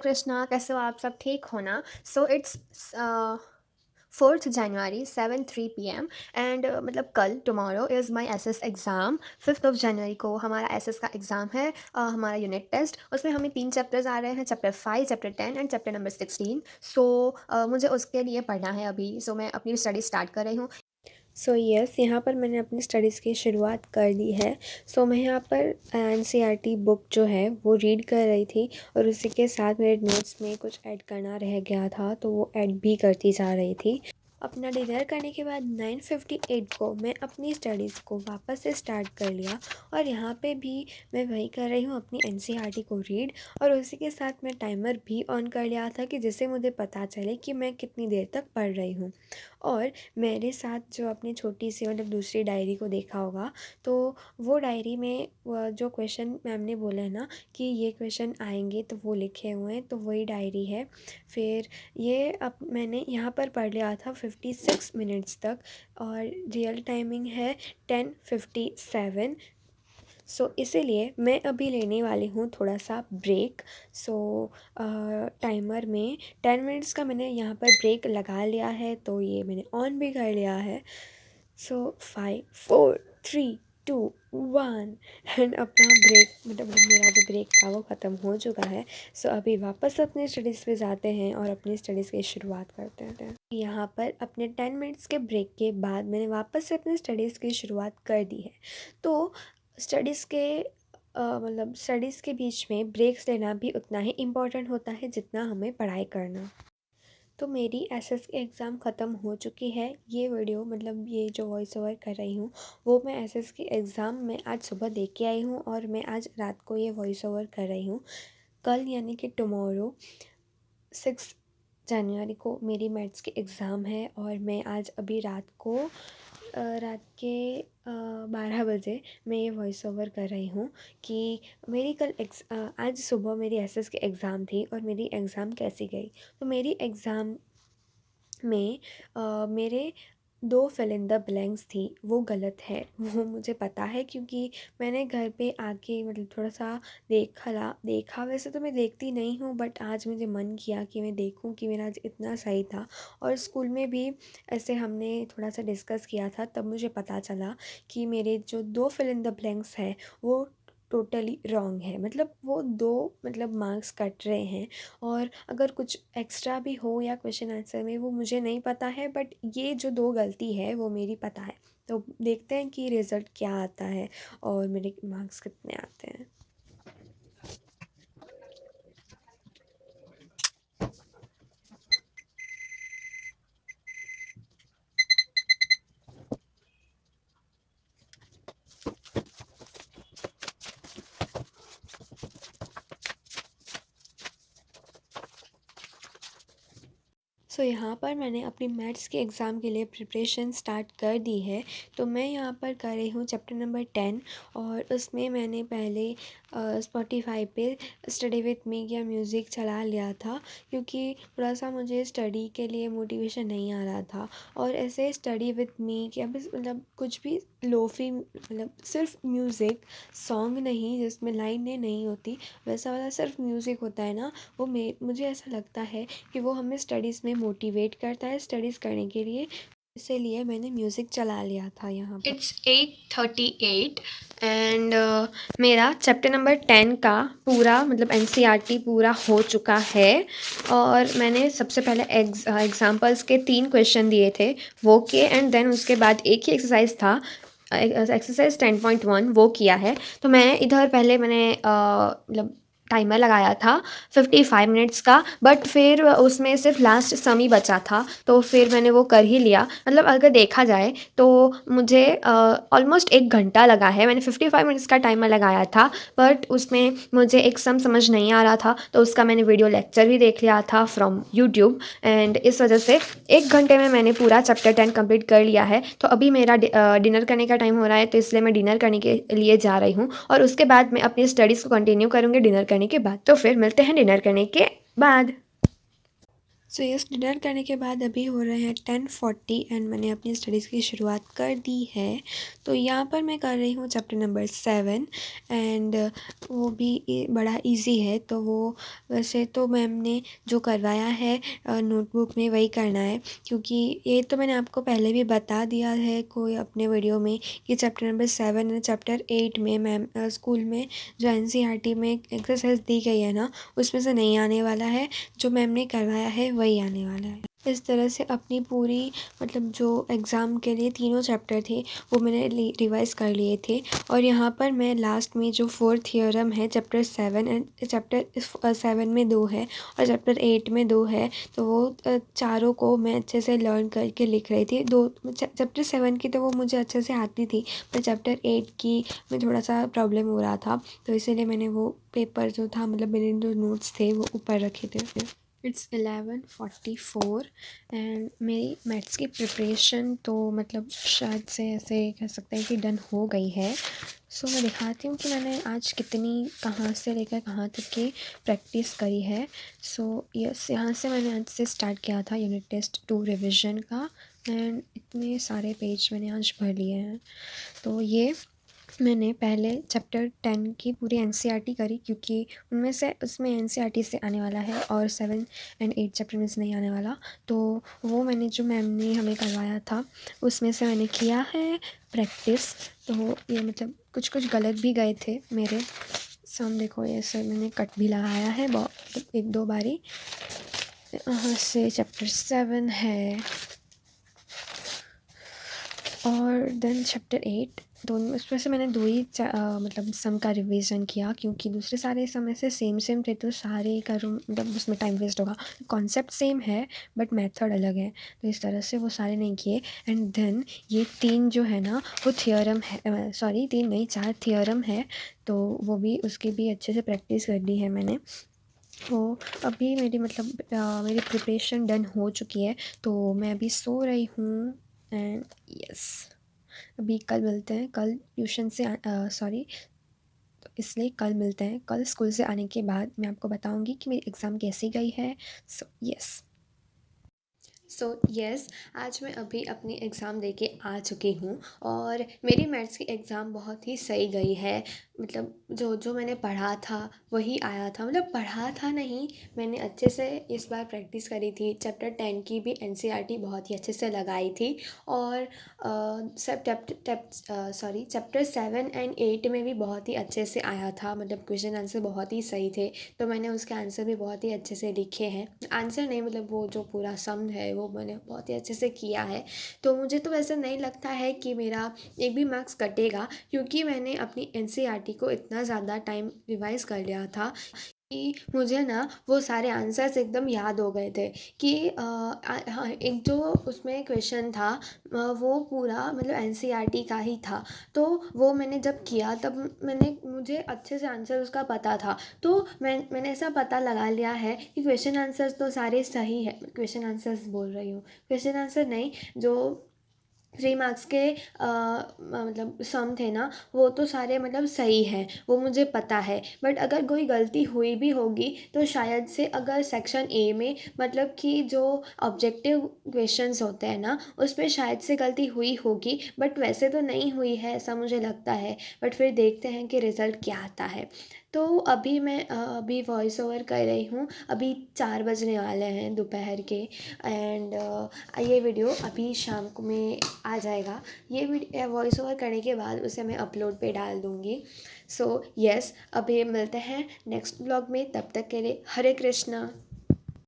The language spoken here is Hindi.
कृष्णा, कैसे हो आप? सब ठीक हो ना? So it's 4th January 7:03 PM and मतलब कल tomorrow is my SS exam. 5th of January को हमारा एसएस का एग्ज़ाम है, हमारा यूनिट टेस्ट। उसमें हमें 3 चैप्टर्स आ रहे हैं, chapter 5, chapter 10 and chapter number 16। सो मुझे उसके लिए पढ़ना है अभी। सो मैं अपनी स्टडी स्टार्ट कर रही हूँ। सो यस, यहाँ पर मैंने अपनी स्टडीज़ की शुरुआत कर दी है। सो मैं यहाँ पर एनसीईआरटी बुक जो है वो रीड कर रही थी और उसी के साथ मेरे नोट्स में कुछ ऐड करना रह गया था, तो वो ऐड भी करती जा रही थी। अपना डिनर करने के बाद 9:58 को मैं अपनी स्टडीज़ को वापस से स्टार्ट कर लिया और यहाँ पे भी मैं वही कर रही हूँ, अपनी एनसीईआरटी को रीड। और उसी के साथ मैं टाइमर भी ऑन कर लिया था कि जिससे मुझे पता चले कि मैं कितनी देर तक पढ़ रही हूँ। और मेरे साथ जो अपनी छोटी सी मतलब दूसरी डायरी को देखा होगा, तो वो डायरी में जो क्वेश्चन मैम ने बोला है ना कि ये क्वेश्चन आएंगे, तो वो लिखे हुए हैं, तो वही डायरी है। फिर ये अब मैंने यहाँ पर पढ़ लिया था 56 मिनट्स तक और रियल टाइमिंग है 10:57। सो इसीलिए मैं अभी लेने वाली हूँ थोड़ा सा ब्रेक। सो टाइमर में 10 मिनट्स का मैंने यहाँ पर ब्रेक लगा लिया है, तो ये मैंने ऑन भी कर लिया है। सो 5 4 3 2 1 एंड अपना ब्रेक मतलब मेरा जो ब्रेक था वो ख़त्म हो चुका है। सो अभी वापस अपनी स्टडीज़ पे जाते हैं और अपनी स्टडीज़ की शुरुआत करते हैं। यहाँ पर अपने 10 मिनट्स के ब्रेक के बाद मैंने वापस से अपनी स्टडीज़ की शुरुआत कर दी है। तो स्टडीज़ के मतलब स्टडीज़ के बीच में ब्रेक्स लेना भी उतना ही इम्पोर्टेंट होता है जितना हमें पढ़ाई करना। तो मेरी एसएस की एग्ज़ाम ख़त्म हो चुकी है। ये वीडियो मतलब ये जो वॉइस ओवर कर रही हूँ वो मैं एसएस की एग्ज़ाम में आज सुबह दे के आई हूँ और मैं आज रात को ये वॉइस ओवर कर रही हूँ। कल यानी कि टुमारो 6 जनवरी को मेरी मैथ्स की एग्ज़ाम है और मैं आज अभी रात के 12 बजे मैं ये वॉइस ओवर कर रही हूँ कि मेरी आज सुबह मेरी एसएस की एग्ज़ाम थी और मेरी एग्ज़ाम कैसी गई। तो मेरी एग्ज़ाम में मेरे 2 फिल इन द ब्लैंक्स थी, वो गलत है। वो मुझे पता है क्योंकि मैंने घर पे आके मतलब थोड़ा-सा देखा वैसे तो मैं देखती नहीं हूँ, बट आज मुझे मन किया कि मैं देखूँ कि मेरा आज इतना सही था। और स्कूल में भी ऐसे हमने थोड़ा-सा डिस्कस किया था, तब मुझे पता चला कि मेरे जो 2 फिल इन द ब्लैंक्स हैं वो टोटली रॉन्ग है। मतलब वो 2 मतलब मार्क्स कट रहे हैं और अगर कुछ एक्स्ट्रा भी हो या क्वेश्चन आंसर में वो मुझे नहीं पता है, बट ये जो 2 गलती है वो मेरी पता है। तो देखते हैं कि रिज़ल्ट क्या आता है और मेरे मार्क्स कितने आते हैं। सो यहाँ पर मैंने अपनी मैथ्स के एग्ज़ाम के लिए प्रिपरेशन स्टार्ट कर दी है। तो मैं यहाँ पर कर रही हूँ चैप्टर नंबर 10 और उसमें मैंने पहले स्पॉटिफाई पे स्टडी विथ मी या म्यूज़िक चला लिया था, क्योंकि थोड़ा सा मुझे स्टडी के लिए मोटिवेशन नहीं आ रहा था। और ऐसे स्टडी विथ मी या बस मतलब कुछ भी लोफी मतलब सिर्फ म्यूज़िक, सॉन्ग नहीं जिसमें लाइनें नहीं होती, वैसा वाला सिर्फ म्यूज़िक होता है ना, वो मुझे ऐसा लगता है कि वो हमें स्टडीज़ में मोटिवेट करता है स्टडीज़ करने के लिए। इसीलिए मैंने म्यूज़िक चला लिया था यहाँ पर। इट्स 8:38 एंड मेरा चैप्टर नंबर 10 का पूरा मतलब एनसीईआरटी पूरा हो चुका है और मैंने सबसे पहले एग्जाम्पल्स के 3 क्वेश्चन दिए थे, वो किए एंड देन उसके बाद एक ही एक्सरसाइज था, एक्सरसाइज 10.1 वो किया है। तो मैं इधर पहले मैंने मतलब टाइमर लगाया था 55 मिनट्स का, बट फिर उसमें सिर्फ लास्ट सम ही बचा था, तो फिर मैंने वो कर ही लिया। मतलब अगर देखा जाए तो मुझे ऑलमोस्ट 1 घंटा लगा है। मैंने 55 मिनट्स का टाइमर लगाया था, बट उसमें मुझे एक सम समझ नहीं आ रहा था, तो उसका मैंने वीडियो लेक्चर भी देख लिया था फ्रॉम यूट्यूब एंड इस वजह से 1 घंटे में मैंने पूरा चैप्टर 10 कंप्लीट कर लिया है। तो अभी मेरा डिनर करने का टाइम हो रहा है, तो इसलिए मैं डिनर करने के लिए जा रही हूँ और उसके बाद मैं अपनी स्टडीज़ को कंटिन्यू करूँगी डिनर करने के बाद। तो फिर मिलते हैं डिनर करने के बाद। सो यस, डिनर करने के बाद अभी हो रहे हैं 10:40 एंड मैंने अपनी स्टडीज़ की शुरुआत कर दी है। तो यहाँ पर मैं कर रही हूँ चैप्टर नंबर 7 एंड वो भी बड़ा इजी है। तो वो वैसे तो मैम ने जो करवाया है नोटबुक में वही करना है, क्योंकि ये तो मैंने आपको पहले भी बता दिया है कोई अपने वीडियो में कि चैप्टर नंबर 7 और चैप्टर 8 में मैम स्कूल में जो एनसीईआरटी में एक्सरसाइज दी गई है ना, उसमें से नहीं आने वाला है। जो मैम ने करवाया है वही आने वाला है। इस तरह से अपनी पूरी मतलब जो एग्ज़ाम के लिए तीनों चैप्टर थे वो मैंने रिवाइज़ कर लिए थे। और यहाँ पर मैं लास्ट में जो 4th थ्योरम है चैप्टर 7 एंड चैप्टर 7 में 2 है और चैप्टर 8 में 2 है, तो वो चारों को मैं अच्छे से लर्न करके लिख रही थी। दो चैप्टर 7 की तो वो मुझे अच्छे से आती थी, पर चैप्टर 8 की में थोड़ा सा प्रॉब्लम हो रहा था, तो इसीलिए मैंने वो पेपर जो था मतलब मेरे जो नोट्स थे वो ऊपर रखे थे। इट्स 11:44 एंड मेरी मैथ्स की प्रिपरेशन तो मतलब शायद से ऐसे कह सकते हैं कि डन हो गई है। सो मैं दिखाती हूँ कि मैंने आज कितनी कहाँ से लेकर कहाँ तक की प्रैक्टिस करी है। सो यस, यहाँ से मैंने आज से स्टार्ट किया था यूनिट टेस्ट 2 रिविज़न का एंड इतने सारे पेज मैंने आज भर लिए हैं। तो ये मैंने पहले चैप्टर 10 की पूरी एनसीईआरटी करी, क्योंकि उसमें एनसीईआरटी से आने वाला है और 7 एंड 8 चैप्टर में से नहीं आने वाला। तो वो मैंने जो मैम ने हमें करवाया था उसमें से मैंने किया है प्रैक्टिस। तो ये मतलब कुछ कुछ गलत भी गए थे मेरे। सम देखो ये सर मैंने कट भी लगाया है बहुत 1-2 बारी। यहाँ से चैप्टर 7 है और देन चैप्टर 8, दोनों उसमें से मैंने 2 ही मतलब सम का रिवीजन किया, क्योंकि दूसरे सारे सम ऐसे सेम थे तो सारे करूँ मतलब उसमें टाइम वेस्ट होगा। कॉन्सेप्ट सेम है बट मेथड अलग है, तो इस तरह से वो सारे नहीं किए। एंड देन ये 3 जो है ना वो थियोरम है, सॉरी 3 नहीं 4 थियोरम है, तो वो भी उसकी भी अच्छे से प्रैक्टिस कर ली है मैंने। तो अभी मेरी मतलब मेरी प्रिपरेशन डन हो चुकी है, तो मैं अभी सो रही हूँ एंड यस, अभी कल मिलते हैं। कल ट्यूशन से सॉरी, तो इसलिए कल मिलते हैं। कल स्कूल से आने के बाद मैं आपको बताऊंगी कि मेरी एग्ज़ाम कैसी गई है। सो यस, यस, आज मैं अभी अपनी एग्ज़ाम दे के आ चुकी हूँ और मेरी मैथ्स की एग्ज़ाम बहुत ही सही गई है। मतलब जो जो मैंने पढ़ा था वही आया था, मतलब पढ़ा था नहीं, मैंने अच्छे से इस बार प्रैक्टिस करी थी। चैप्टर 10 की भी एनसीईआरटी बहुत ही अच्छे से लगाई थी और सब चैप्टर 7 एंड 8 में भी बहुत ही अच्छे से आया था, मतलब क्वेश्चन आंसर बहुत ही सही थे, तो मैंने उसके आंसर भी बहुत ही अच्छे से लिखे हैं। आंसर नहीं मतलब वो जो पूरा सम है वो मैंने बहुत ही अच्छे से किया है। तो मुझे तो वैसे नहीं लगता है कि मेरा एक भी मार्क्स कटेगा, क्योंकि मैंने अपनी एनसीईआरटी को इतना ज़्यादा टाइम रिवाइज़ कर लिया था कि मुझे ना वो सारे आंसर्स एकदम याद हो गए थे कि हाँ, एक जो उसमें क्वेश्चन था वो पूरा मतलब एनसीईआरटी का ही था। तो वो मैंने जब किया तब मुझे अच्छे से आंसर उसका पता था। तो मैंने ऐसा पता लगा लिया है कि क्वेश्चन आंसर्स तो सारे सही है, क्वेश्चन आंसर्स बोल रही हूँ, क्वेश्चन आंसर नहीं, जो 3 मार्क्स के मतलब सम थे ना वो तो सारे मतलब सही हैं, वो मुझे पता है। बट अगर कोई गलती हुई भी होगी तो शायद से अगर सेक्शन ए में मतलब कि जो ऑब्जेक्टिव क्वेश्चंस होते हैं ना उस पे शायद से गलती हुई होगी, बट वैसे तो नहीं हुई है ऐसा मुझे लगता है। बट फिर देखते हैं कि रिज़ल्ट क्या आता है। तो अभी मैं अभी वॉइस ओवर कर रही हूँ, अभी 4 बजने वाले हैं दोपहर के एंड ये वीडियो अभी शाम को में आ जाएगा। ये वॉइस ओवर करने के बाद उसे मैं अपलोड पे डाल दूँगी। सो यस, अभी मिलते हैं नेक्स्ट ब्लॉग में, तब तक के लिए हरे कृष्णा।